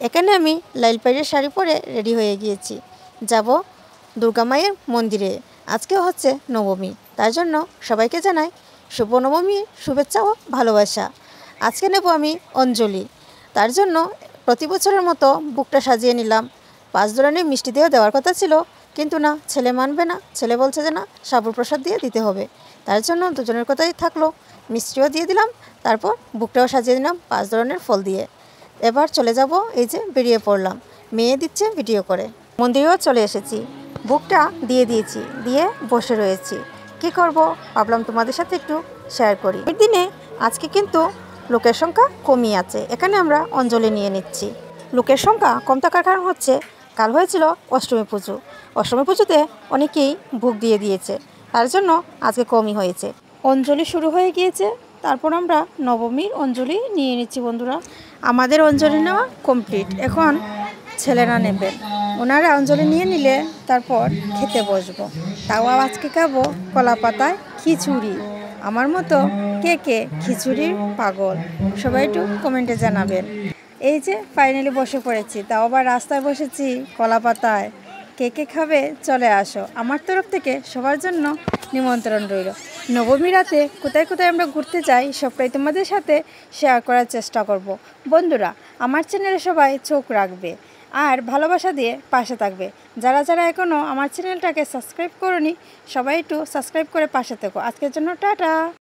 এখানে আমি লাল পাড়ের শাড়ি পরে রেডি হয়ে গিয়েছি, যাব দুর্গা মায়ের মন্দিরে। আজকে হচ্ছে নবমী, তার জন্য সবাইকে জানাই শুভ নবমীর শুভেচ্ছা ও ভালোবাসা। আজকে নেব আমি অঞ্জলি, তার জন্য প্রতি বছরের মতো বুকটা সাজিয়ে নিলাম। 5 ধরনের মিষ্টি দিয়েও দেওয়ার কথা ছিল, কিন্তু না, ছেলে মানবে না। ছেলে বলছে যে না, সাবুর প্রসাদ দিয়ে দিতে হবে। তার জন্য দুজনের কথাই থাকলো, মিষ্টিও দিয়ে দিলাম, তারপর বুকটাও সাজিয়ে দিলাম 5 ধরনের ফল দিয়ে। এবার চলে যাব, এই যে বেরিয়ে পড়লাম, মেয়ে দিচ্ছে ভিডিও করে। মন্দিরেও চলে এসেছি, বুকটা দিয়ে দিয়েছি, দিয়ে বসে রয়েছি। কি করব ভাবলাম তোমাদের সাথে একটু শেয়ার করি। এই দিনে আজকে কিন্তু লোকের সংখ্যা কমই আছে, এখানে আমরা অঞ্জলি নিয়ে নিচ্ছি। লোকের সংখ্যা কম থাকার কারণ হচ্ছে কাল হয়েছিল অষ্টমী পুজো। অষ্টমী পুজোতে অনেকেই ভোগ দিয়ে দিয়েছে, তার জন্য আজকে কমই হয়েছে। অঞ্জলি শুরু হয়ে গিয়েছে, তারপর আমরা নবমীর অঞ্জলি নিয়ে নিচ্ছি বন্ধুরা। আমাদের অঞ্জলি নেওয়া কমপ্লিট, এখন ছেলেরা নেবেন। ওনারা অঞ্জলি নিয়ে নিলে তারপর খেতে বসবো। তাও আজকে খাবো কলা পাতায় খিচুড়ি। আমার মতো কে কে খিচুড়ির পাগল, সবাই একটু কমেন্টে জানাবেন। এই যে ফাইনালি বসে পড়েছি, তাও আবার রাস্তায় বসেছি কলা পাতায়। কে কে খাবে চলে আসো, আমার তরফ থেকে সবার জন্য নিমন্ত্রণ রইল। নবমী রাতে কোথায় কোথায় আমরা ঘুরতে যাই সবটাই তোমাদের সাথে শেয়ার করার চেষ্টা করব। বন্ধুরা, আমার চ্যানেলে সবাই চোখ রাখবে আর ভালোবাসা দিয়ে পাশে থাকবে। যারা যারা এখনও আমার চ্যানেলটাকে সাবস্ক্রাইব করোনি, সবাই একটু সাবস্ক্রাইব করে পাশে থেকো। আজকের জন্য টাটা।